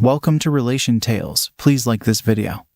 Welcome to Relation Tales. Please like this video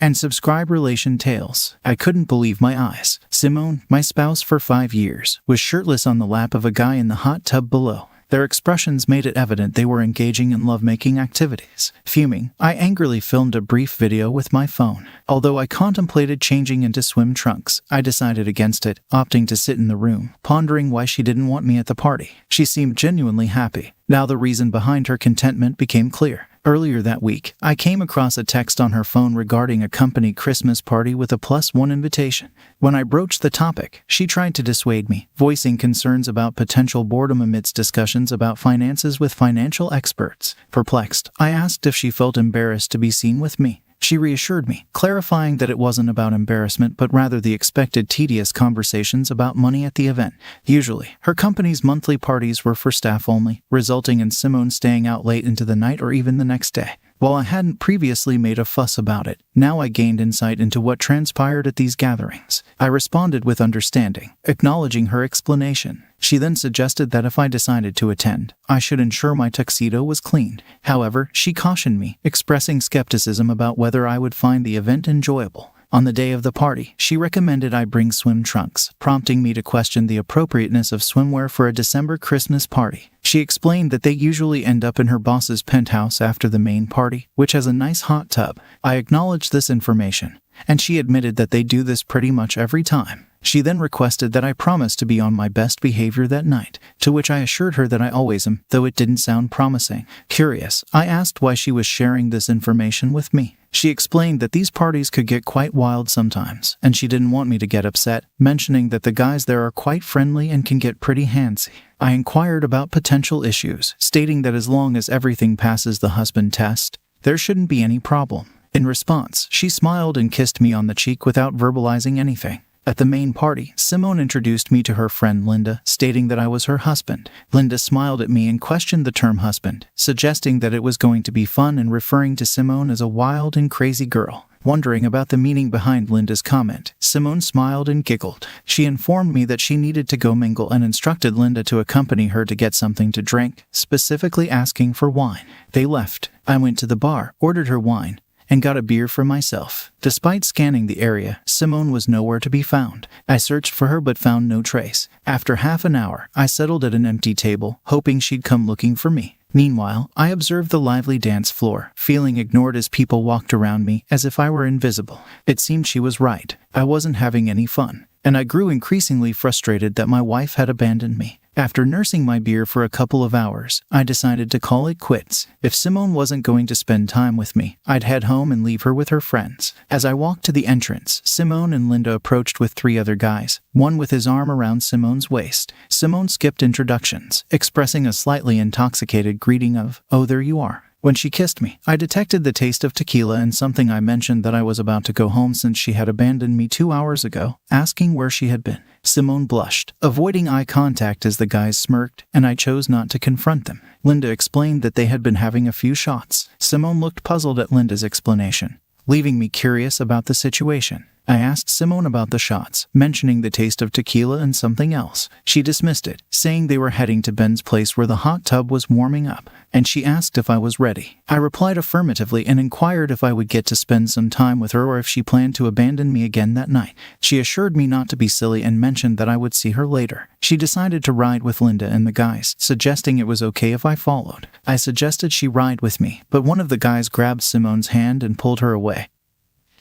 and subscribe. Relation Tales. I couldn't believe my eyes. Simone, my spouse for 5 years, was shirtless on the lap of a guy in the hot tub below. Their expressions made it evident they were engaging in lovemaking activities. Fuming, I angrily filmed a brief video with my phone. Although I contemplated changing into swim trunks, I decided against it, opting to sit in the room, pondering why she didn't want me at the party. She seemed genuinely happy. Now the reason behind her contentment became clear. Earlier that week, I came across a text on her phone regarding a company Christmas party with a +1 invitation. When I broached the topic, she tried to dissuade me, voicing concerns about potential boredom amidst discussions about finances with financial experts. Perplexed, I asked if she felt embarrassed to be seen with me. She reassured me, clarifying that it wasn't about embarrassment but rather the expected tedious conversations about money at the event. Usually, her company's monthly parties were for staff only, resulting in Simone staying out late into the night or even the next day. While I hadn't previously made a fuss about it, now I gained insight into what transpired at these gatherings. I responded with understanding, acknowledging her explanation. She then suggested that if I decided to attend, I should ensure my tuxedo was cleaned. However, she cautioned me, expressing skepticism about whether I would find the event enjoyable. On the day of the party, she recommended I bring swim trunks, prompting me to question the appropriateness of swimwear for a December Christmas party. She explained that they usually end up in her boss's penthouse after the main party, which has a nice hot tub. I acknowledged this information, and she admitted that they do this pretty much every time. She then requested that I promise to be on my best behavior that night, to which I assured her that I always am, though it didn't sound promising. Curious, I asked why she was sharing this information with me. She explained that these parties could get quite wild sometimes, and she didn't want me to get upset, mentioning that the guys there are quite friendly and can get pretty handsy. I inquired about potential issues, stating that as long as everything passes the husband test, there shouldn't be any problem. In response, she smiled and kissed me on the cheek without verbalizing anything. At the main party, Simone introduced me to her friend Linda, stating that I was her husband. Linda smiled at me and questioned the term husband, suggesting that it was going to be fun and referring to Simone as a wild and crazy girl. Wondering about the meaning behind Linda's comment, Simone smiled and giggled. She informed me that she needed to go mingle and instructed Linda to accompany her to get something to drink, specifically asking for wine. They left. I went to the bar, ordered her wine, and got a beer for myself. Despite scanning the area, Simone was nowhere to be found. I searched for her but found no trace. After half an hour, I settled at an empty table, hoping she'd come looking for me. Meanwhile, I observed the lively dance floor, feeling ignored as people walked around me as if I were invisible. It seemed she was right. I wasn't having any fun, and I grew increasingly frustrated that my wife had abandoned me. After nursing my beer for a couple of hours, I decided to call it quits. If Simone wasn't going to spend time with me, I'd head home and leave her with her friends. As I walked to the entrance, Simone and Linda approached with 3 other guys, one with his arm around Simone's waist. Simone skipped introductions, expressing a slightly intoxicated greeting of, "Oh, there you are." When she kissed me, I detected the taste of tequila and something I mentioned that I was about to go home since she had abandoned me 2 hours ago, asking where she had been. Simone blushed, avoiding eye contact as the guys smirked, and I chose not to confront them. Linda explained that they had been having a few shots. Simone looked puzzled at Linda's explanation, leaving me curious about the situation. I asked Simone about the shots, mentioning the taste of tequila and something else. She dismissed it, saying they were heading to Ben's place where the hot tub was warming up, and she asked if I was ready. I replied affirmatively and inquired if I would get to spend some time with her or if she planned to abandon me again that night. She assured me not to be silly and mentioned that I would see her later. She decided to ride with Linda and the guys, suggesting it was okay if I followed. I suggested she ride with me, but one of the guys grabbed Simone's hand and pulled her away,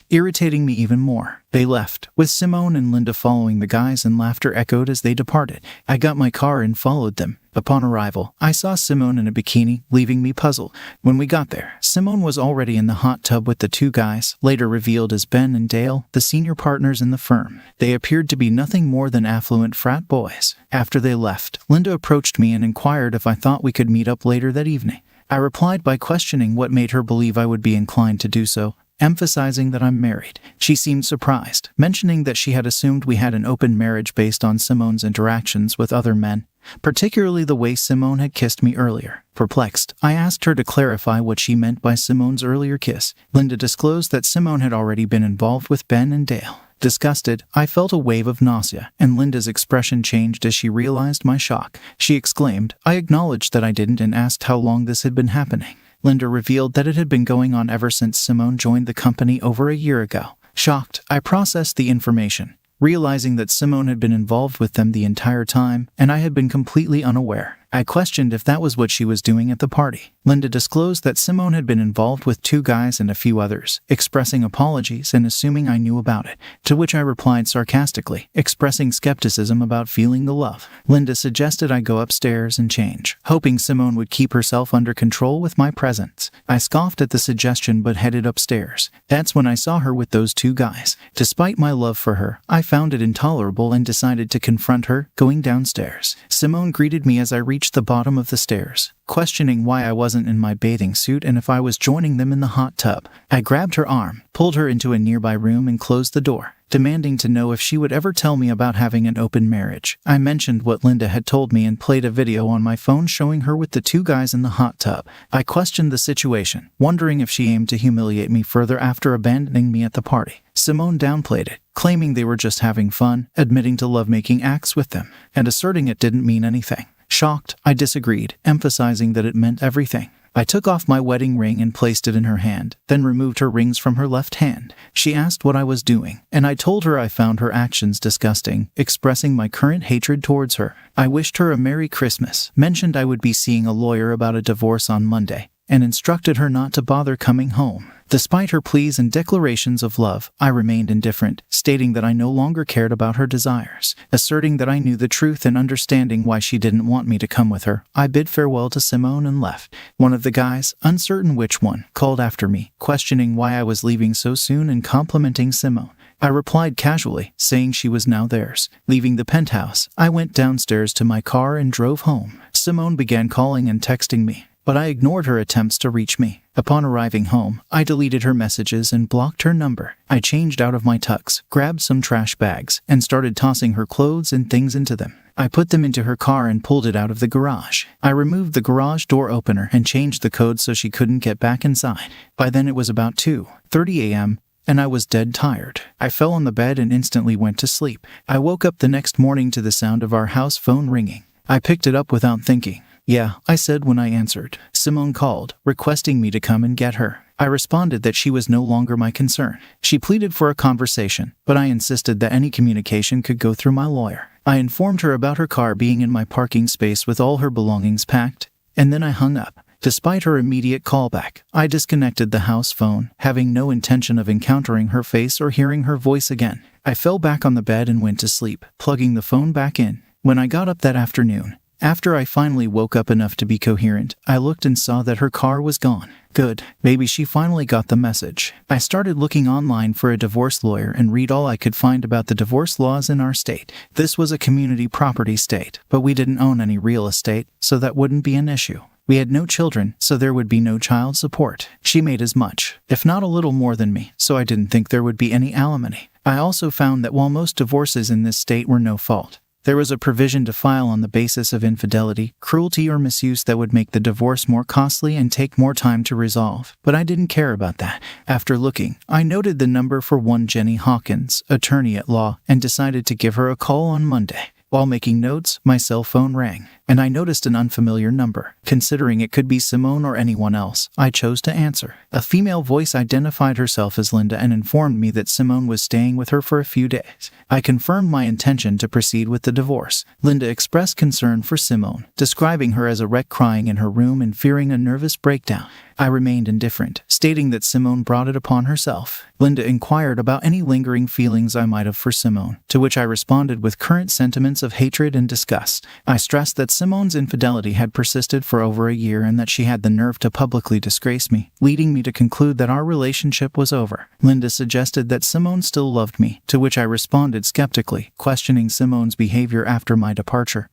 irritating me even more. They left, with Simone and Linda following the guys, and laughter echoed as they departed. I got my car and followed them. Upon arrival, I saw Simone in a bikini, leaving me puzzled. When we got there, Simone was already in the hot tub with the 2 guys, later revealed as Ben and Dale, the senior partners in the firm. They appeared to be nothing more than affluent frat boys. After they left, Linda approached me and inquired if I thought we could meet up later that evening. I replied by questioning what made her believe I would be inclined to do so, emphasizing that I'm married. She seemed surprised, mentioning that she had assumed we had an open marriage based on Simone's interactions with other men, particularly the way Simone had kissed me earlier. Perplexed, I asked her to clarify what she meant by Simone's earlier kiss. Linda disclosed that Simone had already been involved with Ben and Dale. Disgusted, I felt a wave of nausea, and Linda's expression changed as she realized my shock. She exclaimed, "I acknowledged that I didn't and asked how long this had been happening." Linda revealed that it had been going on ever since Simone joined the company over a year ago. Shocked, I processed the information, realizing that Simone had been involved with them the entire time, and I had been completely unaware. I questioned if that was what she was doing at the party. Linda disclosed that Simone had been involved with 2 guys and a few others, expressing apologies and assuming I knew about it, to which I replied sarcastically, expressing skepticism about feeling the love. Linda suggested I go upstairs and change, hoping Simone would keep herself under control with my presence. I scoffed at the suggestion but headed upstairs. That's when I saw her with those 2 guys. Despite my love for her, I found it intolerable and decided to confront her. Going downstairs, Simone greeted me as I reached the bottom of the stairs, questioning why I wasn't in my bathing suit and if I was joining them in the hot tub. I grabbed her arm, pulled her into a nearby room and closed the door, demanding to know if she would ever tell me about having an open marriage. I mentioned what Linda had told me and played a video on my phone showing her with the 2 guys in the hot tub. I questioned the situation, wondering if she aimed to humiliate me further after abandoning me at the party. Simone downplayed it, claiming they were just having fun, admitting to lovemaking acts with them, and asserting it didn't mean anything. Shocked, I disagreed, emphasizing that it meant everything. I took off my wedding ring and placed it in her hand, then removed her rings from her left hand. She asked what I was doing, and I told her I found her actions disgusting, expressing my current hatred towards her. I wished her a Merry Christmas, mentioned I would be seeing a lawyer about a divorce on Monday, and instructed her not to bother coming home. Despite her pleas and declarations of love, I remained indifferent, stating that I no longer cared about her desires. Asserting that I knew the truth and understanding why she didn't want me to come with her, I bid farewell to Simone and left. One of the guys, uncertain which one, called after me, questioning why I was leaving so soon and complimenting Simone. I replied casually, saying she was now theirs. Leaving the penthouse, I went downstairs to my car and drove home. Simone began calling and texting me, but I ignored her attempts to reach me. Upon arriving home, I deleted her messages and blocked her number. I changed out of my tux, grabbed some trash bags, and started tossing her clothes and things into them. I put them into her car and pulled it out of the garage. I removed the garage door opener and changed the code so she couldn't get back inside. By then it was about 2:30 a.m., and I was dead tired. I fell on the bed and instantly went to sleep. I woke up the next morning to the sound of our house phone ringing. I picked it up without thinking. "Yeah," I said when I answered. Simone called, requesting me to come and get her. I responded that she was no longer my concern. She pleaded for a conversation, but I insisted that any communication could go through my lawyer. I informed her about her car being in my parking space with all her belongings packed, and then I hung up. Despite her immediate callback, I disconnected the house phone, having no intention of encountering her face or hearing her voice again. I fell back on the bed and went to sleep, plugging the phone back in. When I got up that afternoon, after I finally woke up enough to be coherent, I looked and saw that her car was gone. Good. Maybe she finally got the message. I started looking online for a divorce lawyer and read all I could find about the divorce laws in our state. This was a community property state, but we didn't own any real estate, so that wouldn't be an issue. We had no children, so there would be no child support. She made as much, if not a little more than me, so I didn't think there would be any alimony. I also found that while most divorces in this state were no fault, there was a provision to file on the basis of infidelity, cruelty, or misuse that would make the divorce more costly and take more time to resolve. But I didn't care about that. After looking, I noted the number for one Jenny Hawkins, attorney at law, and decided to give her a call on Monday. While making notes, my cell phone rang, and I noticed an unfamiliar number. Considering it could be Simone or anyone else, I chose to answer. A female voice identified herself as Linda and informed me that Simone was staying with her for a few days. I confirmed my intention to proceed with the divorce. Linda expressed concern for Simone, describing her as a wreck, crying in her room and fearing a nervous breakdown. I remained indifferent, stating that Simone brought it upon herself. Linda inquired about any lingering feelings I might have for Simone, to which I responded with current sentiments of hatred and disgust. I stressed that Simone's infidelity had persisted for over a year and that she had the nerve to publicly disgrace me, leading me to conclude that our relationship was over. Linda suggested that Simone still loved me, to which I responded skeptically, questioning Simone's behavior after my departure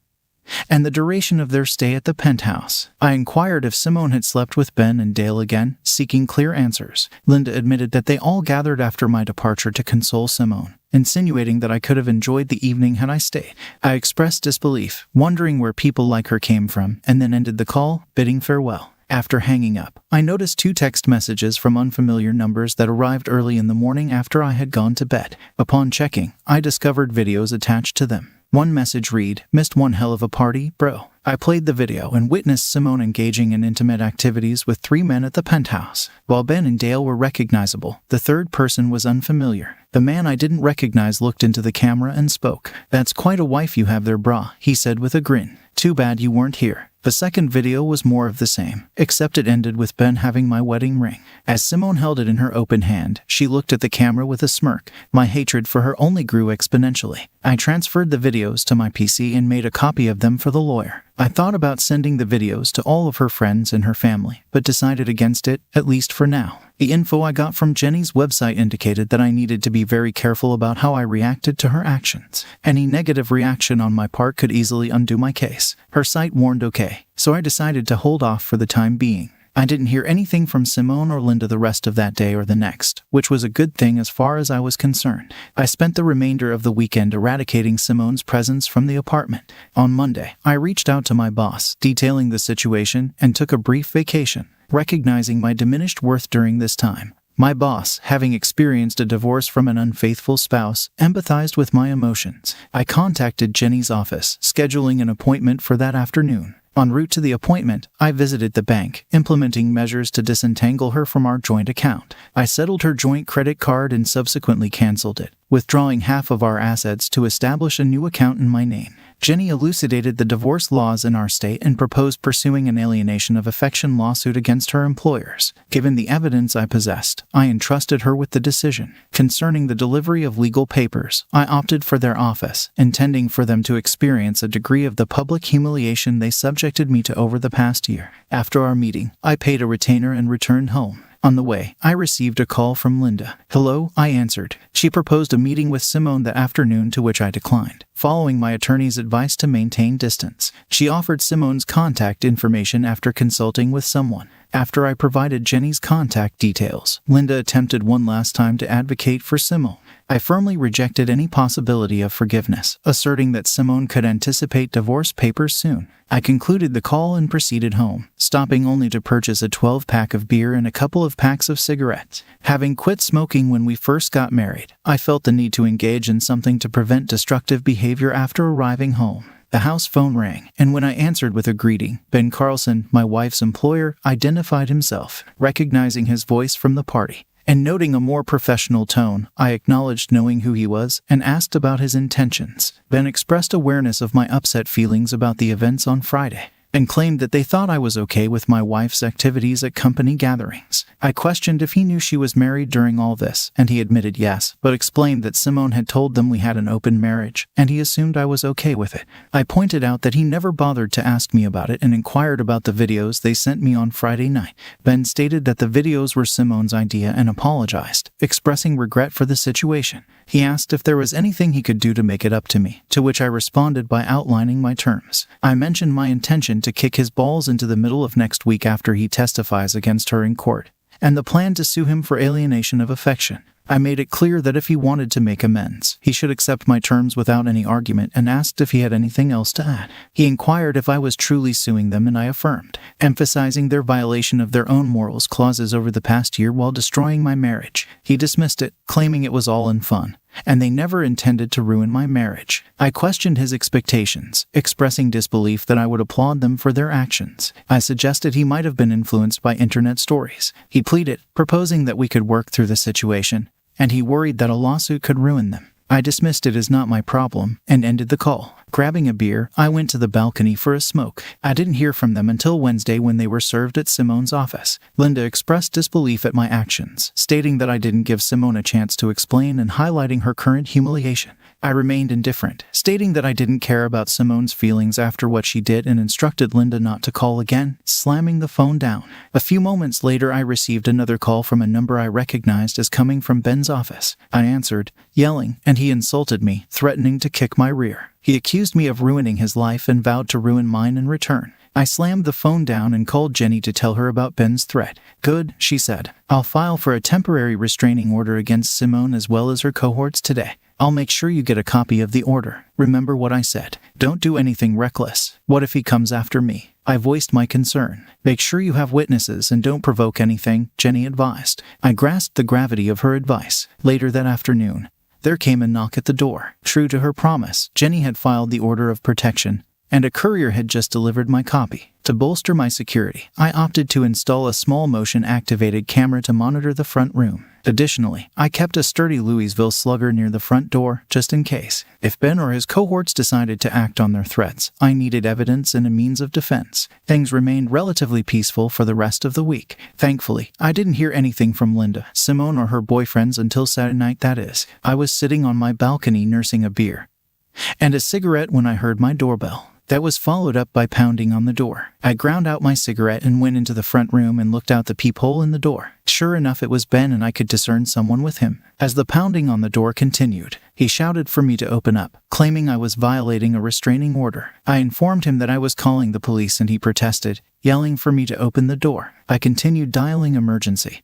and the duration of their stay at the penthouse. I inquired if Simone had slept with Ben and Dale again, seeking clear answers. Linda admitted that they all gathered after my departure to console Simone, insinuating that I could have enjoyed the evening had I stayed. I expressed disbelief, wondering where people like her came from, and then ended the call, bidding farewell. After hanging up, I noticed 2 text messages from unfamiliar numbers that arrived early in the morning after I had gone to bed. Upon checking, I discovered videos attached to them. One message read, "Missed one hell of a party, bro. I played the video and witnessed Simone engaging in intimate activities with 3 men at the penthouse. While Ben and Dale were recognizable, the third person was unfamiliar. The man I didn't recognize looked into the camera and spoke. "That's quite a wife you have there, brah," he said with a grin. "Too bad you weren't here." The second video was more of the same, except it ended with Ben having my wedding ring. As Simone held it in her open hand, she looked at the camera with a smirk. My hatred for her only grew exponentially. I transferred the videos to my PC and made a copy of them for the lawyer. I thought about sending the videos to all of her friends and her family, but decided against it, at least for now. The info I got from Jenny's website indicated that I needed to be very careful about how I reacted to her actions. Any negative reaction on my part could easily undo my case. Her site warned okay, so I decided to hold off for the time being. I didn't hear anything from Simone or Linda the rest of that day or the next, which was a good thing as far as I was concerned. I spent the remainder of the weekend eradicating Simone's presence from the apartment. On Monday, I reached out to my boss, detailing the situation, and took a brief vacation, recognizing my diminished worth during this time. My boss, having experienced a divorce from an unfaithful spouse, empathized with my emotions. I contacted Jenny's office, scheduling an appointment for that afternoon. En route to the appointment, I visited the bank, implementing measures to disentangle her from our joint account. I settled her joint credit card and subsequently canceled it, withdrawing half of our assets to establish a new account in my name. Jenny elucidated the divorce laws in our state and proposed pursuing an alienation of affection lawsuit against her employers. Given the evidence I possessed, I entrusted her with the decision. Concerning the delivery of legal papers, I opted for their office, intending for them to experience a degree of the public humiliation they subjected me to over the past year. After our meeting, I paid a retainer and returned home. On the way, I received a call from Linda. "Hello," I answered. She proposed a meeting with Simone that afternoon, to which I declined, following my attorney's advice to maintain distance. She offered Simone's contact information after consulting with someone. After I provided Jenny's contact details, Linda attempted one last time to advocate for Simone. I firmly rejected any possibility of forgiveness, asserting that Simone could anticipate divorce papers soon. I concluded the call and proceeded home, stopping only to purchase a 12-pack of beer and a couple of packs of cigarettes. Having quit smoking when we first got married, I felt the need to engage in something to prevent destructive behavior after arriving home. The house phone rang, and when I answered with a greeting, Ben Carlson, my wife's employer, identified himself. Recognizing his voice from the party, and noting a more professional tone, I acknowledged knowing who he was and asked about his intentions. Ben expressed awareness of my upset feelings about the events on Friday, and claimed that they thought I was okay with my wife's activities at company gatherings. I questioned if he knew she was married during all this, and he admitted yes, but explained that Simone had told them we had an open marriage, and he assumed I was okay with it. I pointed out that he never bothered to ask me about it and inquired about the videos they sent me on Friday night. Ben stated that the videos were Simone's idea and apologized, expressing regret for the situation. He asked if there was anything he could do to make it up to me, to which I responded by outlining my terms. I mentioned my intention to kick his balls into the middle of next week after he testifies against her in court, and the plan to sue him for alienation of affection. I made it clear that if he wanted to make amends, he should accept my terms without any argument, and asked if he had anything else to add. He inquired if I was truly suing them, and I affirmed, emphasizing their violation of their own morals clauses over the past year while destroying my marriage. He dismissed it, claiming it was all in fun, and they never intended to ruin my marriage. I questioned his expectations, expressing disbelief that I would applaud them for their actions. I suggested he might have been influenced by internet stories. He pleaded, proposing that we could work through the situation, and he worried that a lawsuit could ruin them. I dismissed it as not my problem, and ended the call. Grabbing a beer, I went to the balcony for a smoke. I didn't hear from them until Wednesday when they were served at Simone's office. Linda expressed disbelief at my actions, stating that I didn't give Simone a chance to explain and highlighting her current humiliation. I remained indifferent, stating that I didn't care about Simone's feelings after what she did and instructed Linda not to call again, slamming the phone down. A few moments later, I received another call from a number I recognized as coming from Ben's office. I answered, yelling, and he insulted me, threatening to kick my rear. He accused me of ruining his life and vowed to ruin mine in return. I slammed the phone down and called Jenny to tell her about Ben's threat. "Good," she said. "I'll file for a temporary restraining order against Simone as well as her cohorts today. I'll make sure you get a copy of the order. Remember what I said. Don't do anything reckless. What if he comes after me?" I voiced my concern. "Make sure you have witnesses and don't provoke anything," Jenny advised. I grasped the gravity of her advice. Later that afternoon, there came a knock at the door. True to her promise, Jenny had filed the order of protection, and a courier had just delivered my copy. To bolster my security, I opted to install a small motion-activated camera to monitor the front room. Additionally, I kept a sturdy Louisville Slugger near the front door, just in case. If Ben or his cohorts decided to act on their threats, I needed evidence and a means of defense. Things remained relatively peaceful for the rest of the week. Thankfully, I didn't hear anything from Linda, Simone, or her boyfriends until Saturday night, that is. I was sitting on my balcony nursing a beer and a cigarette when I heard my doorbell. That was followed up by pounding on the door. I ground out my cigarette and went into the front room and looked out the peephole in the door. Sure enough, it was Ben, and I could discern someone with him. As the pounding on the door continued, he shouted for me to open up, claiming I was violating a restraining order. I informed him that I was calling the police, and he protested, yelling for me to open the door. I continued dialing emergency,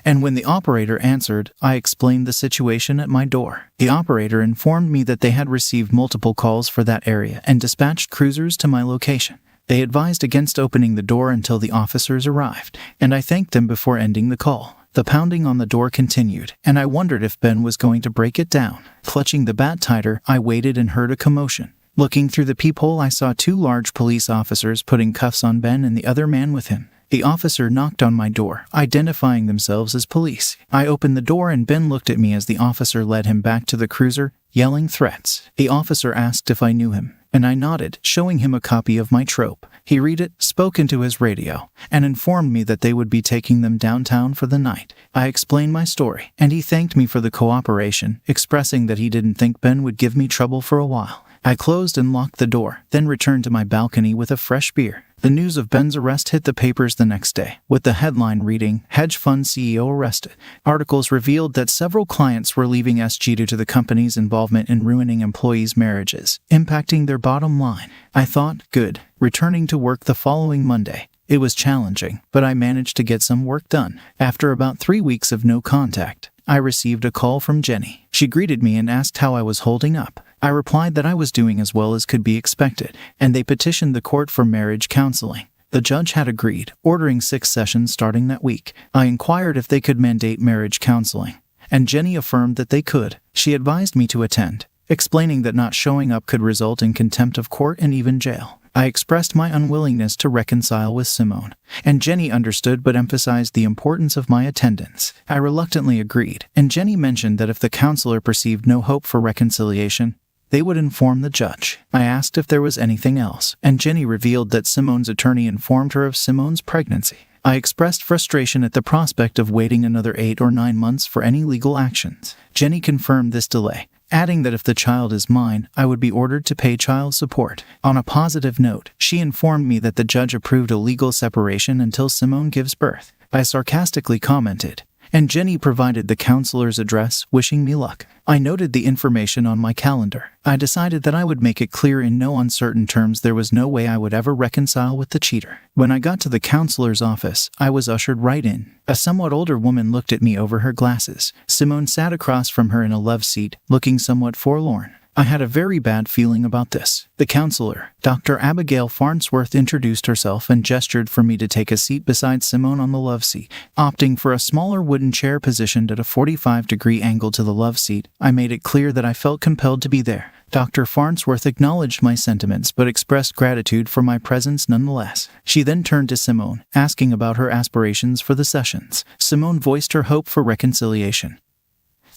and when the operator answered, I explained the situation at my door. The operator informed me that they had received multiple calls for that area and dispatched cruisers to my location. They advised against opening the door until the officers arrived, and I thanked them before ending the call. The pounding on the door continued, and I wondered if Ben was going to break it down. Clutching the bat tighter, I waited and heard a commotion. Looking through the peephole, I saw 2 large police officers putting cuffs on Ben and the other man with him. The officer knocked on my door, identifying themselves as police. I opened the door and Ben looked at me as the officer led him back to the cruiser, yelling threats. The officer asked if I knew him, and I nodded, showing him a copy of my trope. He read it, spoke into his radio, and informed me that they would be taking them downtown for the night. I explained my story, and he thanked me for the cooperation, expressing that he didn't think Ben would give me trouble for a while. I closed and locked the door, then returned to my balcony with a fresh beer. The news of Ben's arrest hit the papers the next day, with the headline reading, "Hedge Fund CEO Arrested." Articles revealed that several clients were leaving SG due to the company's involvement in ruining employees' marriages, impacting their bottom line. I thought, good. Returning to work the following Monday. It was challenging, but I managed to get some work done. After about 3 weeks of no contact, I received a call from Jenny. She greeted me and asked how I was holding up. I replied that I was doing as well as could be expected, and they petitioned the court for marriage counseling. The judge had agreed, ordering 6 sessions starting that week. I inquired if they could mandate marriage counseling, and Jenny affirmed that they could. She advised me to attend, explaining that not showing up could result in contempt of court and even jail. I expressed my unwillingness to reconcile with Simone, and Jenny understood but emphasized the importance of my attendance. I reluctantly agreed, and Jenny mentioned that if the counselor perceived no hope for reconciliation, they would inform the judge. I asked if there was anything else, and Jenny revealed that Simone's attorney informed her of Simone's pregnancy. I expressed frustration at the prospect of waiting another 8 or 9 months for any legal actions. Jenny confirmed this delay, adding that if the child is mine, I would be ordered to pay child support. On a positive note, she informed me that the judge approved a legal separation until Simone gives birth. I sarcastically commented, and Jenny provided the counselor's address, wishing me luck. I noted the information on my calendar. I decided that I would make it clear in no uncertain terms there was no way I would ever reconcile with the cheater. When I got to the counselor's office, I was ushered right in. A somewhat older woman looked at me over her glasses. Simone sat across from her in a love seat, looking somewhat forlorn. I had a very bad feeling about this. The counselor, Dr. Abigail Farnsworth, introduced herself and gestured for me to take a seat beside Simone on the love seat. Opting for a smaller wooden chair positioned at a 45-degree angle to the love seat, I made it clear that I felt compelled to be there. Dr. Farnsworth acknowledged my sentiments but expressed gratitude for my presence nonetheless. She then turned to Simone, asking about her aspirations for the sessions. Simone voiced her hope for reconciliation,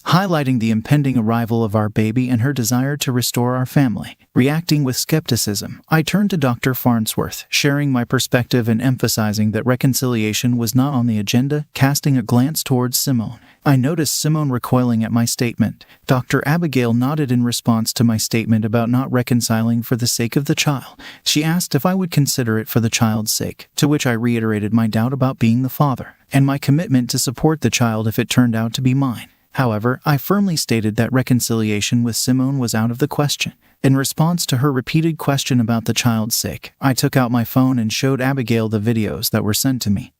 highlighting the impending arrival of our baby and her desire to restore our family. Reacting with skepticism, I turned to Dr. Farnsworth, sharing my perspective and emphasizing that reconciliation was not on the agenda, casting a glance towards Simone. I noticed Simone recoiling at my statement. Dr. Abigail nodded in response to my statement about not reconciling for the sake of the child. She asked if I would consider it for the child's sake, to which I reiterated my doubt about being the father, and my commitment to support the child if it turned out to be mine. However, I firmly stated that reconciliation with Simone was out of the question. In response to her repeated question about the child's sake, I took out my phone and showed Abigail the videos that were sent to me.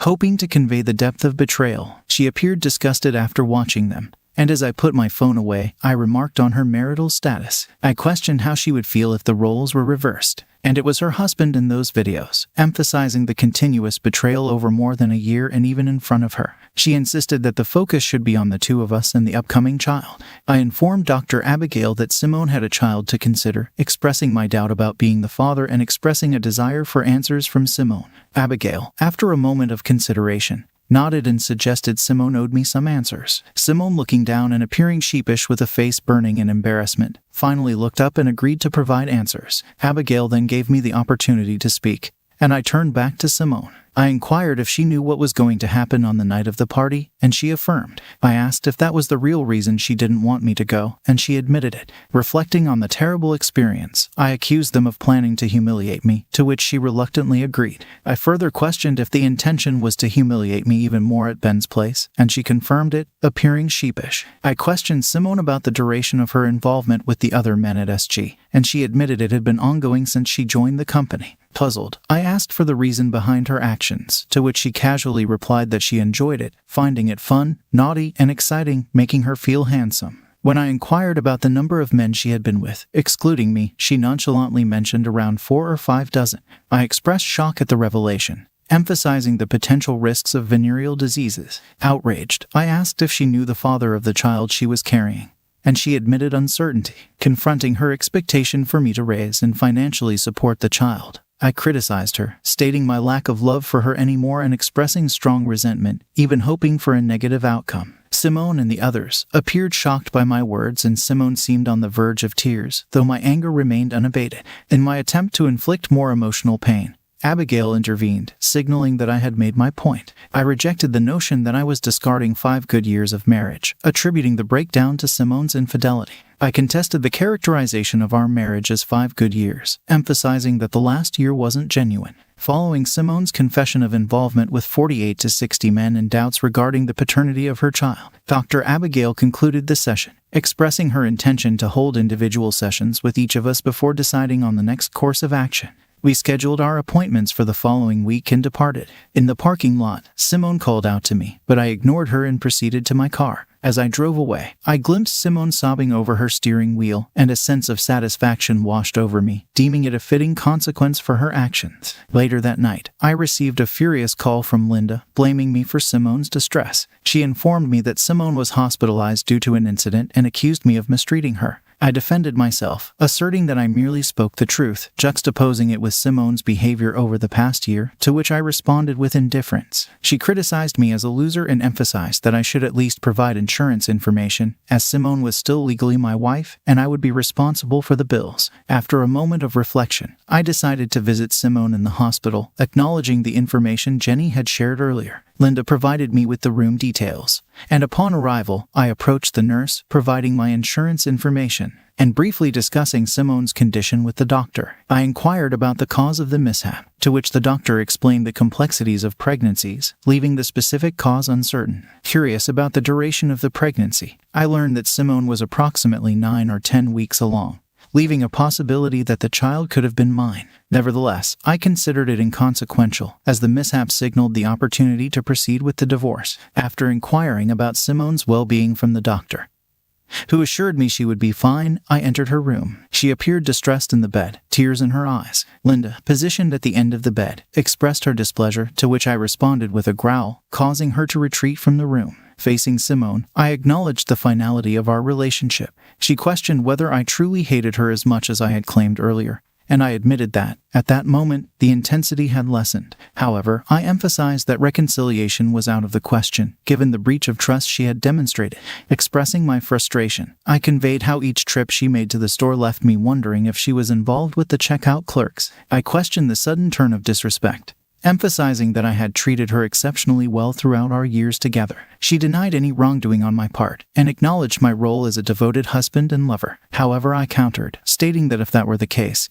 Hoping to convey the depth of betrayal, she appeared disgusted after watching them, and as I put my phone away, I remarked on her marital status. I questioned how she would feel if the roles were reversed, and it was her husband in those videos, emphasizing the continuous betrayal over more than a year and even in front of her. She insisted that the focus should be on the two of us and the upcoming child. I informed Dr. Abigail that Simone had a child to consider, expressing my doubt about being the father and expressing a desire for answers from Simone. Abigail, after a moment of consideration, nodded and suggested Simone owed me some answers. Simone, looking down and appearing sheepish with a face burning in embarrassment, finally looked up and agreed to provide answers. Abigail then gave me the opportunity to speak, and I turned back to Simone. I inquired if she knew what was going to happen on the night of the party, and she affirmed. I asked if that was the real reason she didn't want me to go, and she admitted it. Reflecting on the terrible experience, I accused them of planning to humiliate me, to which she reluctantly agreed. I further questioned if the intention was to humiliate me even more at Ben's place, and she confirmed it, appearing sheepish. I questioned Simone about the duration of her involvement with the other men at SG, and she admitted it had been ongoing since she joined the company. Puzzled, I asked for the reason behind her actions, to which she casually replied that she enjoyed it, finding it fun, naughty, and exciting, making her feel handsome. When I inquired about the number of men she had been with, excluding me, she nonchalantly mentioned around 4 or 5 dozen. I expressed shock at the revelation, emphasizing the potential risks of venereal diseases. Outraged, I asked if she knew the father of the child she was carrying, and she admitted uncertainty, confronting her expectation for me to raise and financially support the child. I criticized her, stating my lack of love for her anymore and expressing strong resentment, even hoping for a negative outcome. Simone and the others appeared shocked by my words, and Simone seemed on the verge of tears, though my anger remained unabated. In my attempt to inflict more emotional pain, Abigail intervened, signaling that I had made my point. I rejected the notion that I was discarding 5 good years of marriage, attributing the breakdown to Simone's infidelity. I contested the characterization of our marriage as 5 good years, emphasizing that the last year wasn't genuine. Following Simone's confession of involvement with 48 to 60 men and doubts regarding the paternity of her child, Dr. Abigail concluded the session, expressing her intention to hold individual sessions with each of us before deciding on the next course of action. We scheduled our appointments for the following week and departed. In the parking lot, Simone called out to me, but I ignored her and proceeded to my car. As I drove away, I glimpsed Simone sobbing over her steering wheel, and a sense of satisfaction washed over me, deeming it a fitting consequence for her actions. Later that night, I received a furious call from Linda, blaming me for Simone's distress. She informed me that Simone was hospitalized due to an incident and accused me of mistreating her. I defended myself, asserting that I merely spoke the truth, juxtaposing it with Simone's behavior over the past year, to which I responded with indifference. She criticized me as a loser and emphasized that I should at least provide insurance information, as Simone was still legally my wife, and I would be responsible for the bills. After a moment of reflection, I decided to visit Simone in the hospital, acknowledging the information Jenny had shared earlier. Linda provided me with the room details, and upon arrival, I approached the nurse, providing my insurance information, and briefly discussing Simone's condition with the doctor. I inquired about the cause of the mishap, to which the doctor explained the complexities of pregnancies, leaving the specific cause uncertain. Curious about the duration of the pregnancy, I learned that Simone was approximately 9 or 10 weeks along, leaving a possibility that the child could have been mine. Nevertheless, I considered it inconsequential, as the mishap signaled the opportunity to proceed with the divorce. After inquiring about Simone's well-being from the doctor, who assured me she would be fine, I entered her room. She appeared distressed in the bed, tears in her eyes. Linda, positioned at the end of the bed, expressed her displeasure, to which I responded with a growl, causing her to retreat from the room. Facing Simone, I acknowledged the finality of our relationship. She questioned whether I truly hated her as much as I had claimed earlier, and I admitted that, at that moment, the intensity had lessened. However, I emphasized that reconciliation was out of the question, given the breach of trust she had demonstrated. Expressing my frustration, I conveyed how each trip she made to the store left me wondering if she was involved with the checkout clerks. I questioned the sudden turn of disrespect, emphasizing that I had treated her exceptionally well throughout our years together. She denied any wrongdoing on my part, and acknowledged my role as a devoted husband and lover. However, I countered, stating that if that were the case,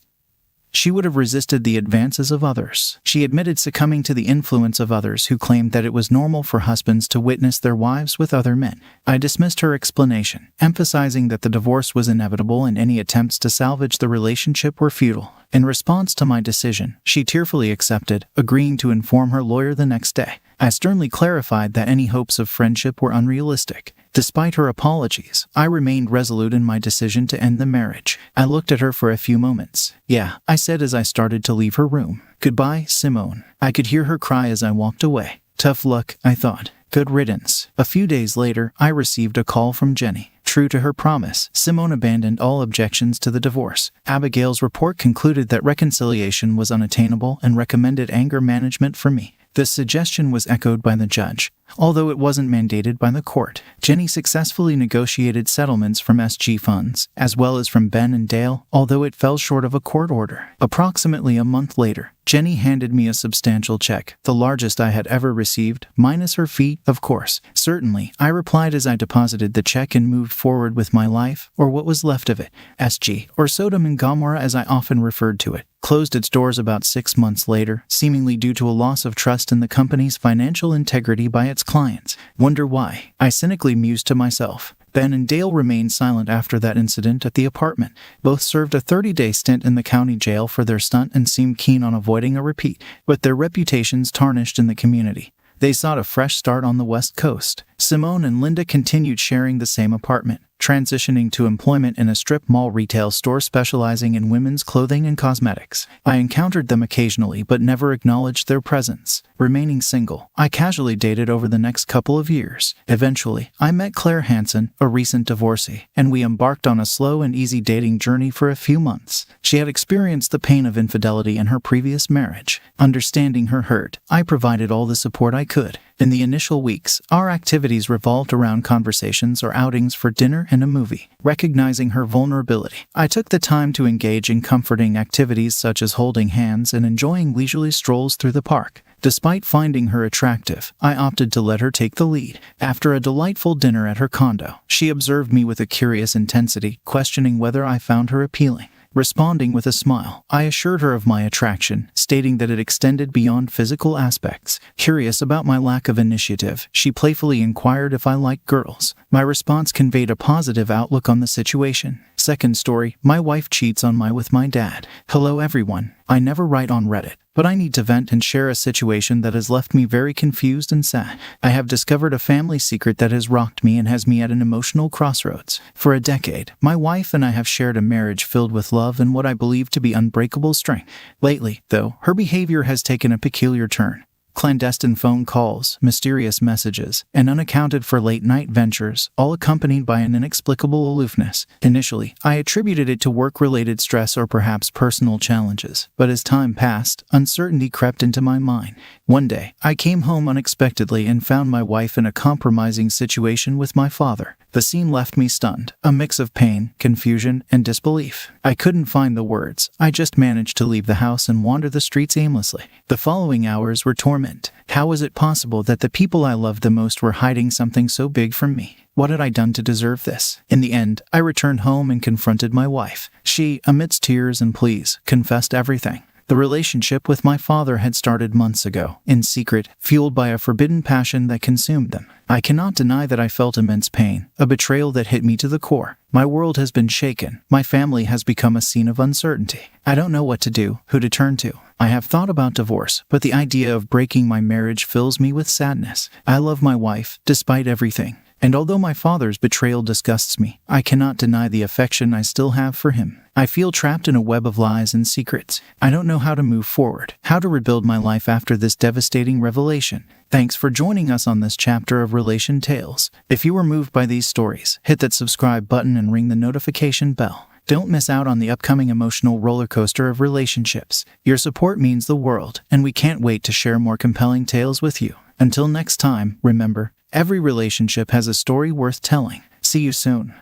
she would have resisted the advances of others. She admitted succumbing to the influence of others who claimed that it was normal for husbands to witness their wives with other men. I dismissed her explanation, emphasizing that the divorce was inevitable and any attempts to salvage the relationship were futile. In response to my decision, she tearfully accepted, agreeing to inform her lawyer the next day. I sternly clarified that any hopes of friendship were unrealistic. Despite her apologies, I remained resolute in my decision to end the marriage. I looked at her for a few moments. "Yeah," I said as I started to leave her room. "Goodbye, Simone." I could hear her cry as I walked away. Tough luck, I thought. Good riddance. A few days later, I received a call from Jenny. True to her promise, Simone abandoned all objections to the divorce. Abigail's report concluded that reconciliation was unattainable and recommended anger management for me. This suggestion was echoed by the judge, although it wasn't mandated by the court. Jenny successfully negotiated settlements from SG funds, as well as from Ben and Dale, although it fell short of a court order. Approximately a month later, Jenny handed me a substantial check, the largest I had ever received, minus her fee, of course. "Certainly," I replied as I deposited the check and moved forward with my life, or what was left of it. SG, or Sodom and Gomorrah as I often referred to it, closed its doors about 6 months later, seemingly due to a loss of trust in the company's financial integrity by its clients. Wonder why? I cynically mused to myself. Ben and Dale remained silent after that incident at the apartment. Both served a 30-day stint in the county jail for their stunt and seemed keen on avoiding a repeat, but their reputations tarnished in the community. They sought a fresh start on the West Coast. Simone and Linda continued sharing the same apartment, transitioning to employment in a strip mall retail store specializing in women's clothing and cosmetics. I encountered them occasionally but never acknowledged their presence. Remaining single, I casually dated over the next couple of years. Eventually, I met Claire Hansen, a recent divorcee, and we embarked on a slow and easy dating journey for a few months. She had experienced the pain of infidelity in her previous marriage. Understanding her hurt, I provided all the support I could. In the initial weeks, our activities revolved around conversations or outings for dinner and a movie. Recognizing her vulnerability, I took the time to engage in comforting activities such as holding hands and enjoying leisurely strolls through the park. Despite finding her attractive, I opted to let her take the lead. After a delightful dinner at her condo, she observed me with a curious intensity, questioning whether I found her appealing. Responding with a smile, I assured her of my attraction, stating that it extended beyond physical aspects. Curious about my lack of initiative, she playfully inquired if I liked girls. My response conveyed a positive outlook on the situation. Second story, my wife cheats on me with my dad. Hello everyone. I never write on Reddit, but I need to vent and share a situation that has left me very confused and sad. I have discovered a family secret that has rocked me and has me at an emotional crossroads. For a decade, my wife and I have shared a marriage filled with love and what I believe to be unbreakable strength. Lately, though, her behavior has taken a peculiar turn. Clandestine phone calls, mysterious messages, and unaccounted for late-night ventures, all accompanied by an inexplicable aloofness. Initially, I attributed it to work-related stress or perhaps personal challenges, but as time passed, uncertainty crept into my mind. One day, I came home unexpectedly and found my wife in a compromising situation with my father. The scene left me stunned, a mix of pain, confusion, and disbelief. I couldn't find the words. I just managed to leave the house and wander the streets aimlessly. The following hours were torment. How was it possible that the people I loved the most were hiding something so big from me? What had I done to deserve this? In the end, I returned home and confronted my wife. She, amidst tears and pleas, confessed everything. The relationship with my father had started months ago, in secret, fueled by a forbidden passion that consumed them. I cannot deny that I felt immense pain, a betrayal that hit me to the core. My world has been shaken. My family has become a scene of uncertainty. I don't know what to do, who to turn to. I have thought about divorce, but the idea of breaking my marriage fills me with sadness. I love my wife, despite everything. And although my father's betrayal disgusts me, I cannot deny the affection I still have for him. I feel trapped in a web of lies and secrets. I don't know how to move forward, how to rebuild my life after this devastating revelation. Thanks for joining us on this chapter of Relation Tales. If you were moved by these stories, hit that subscribe button and ring the notification bell. Don't miss out on the upcoming emotional roller coaster of relationships. Your support means the world, and we can't wait to share more compelling tales with you. Until next time, remember, every relationship has a story worth telling. See you soon.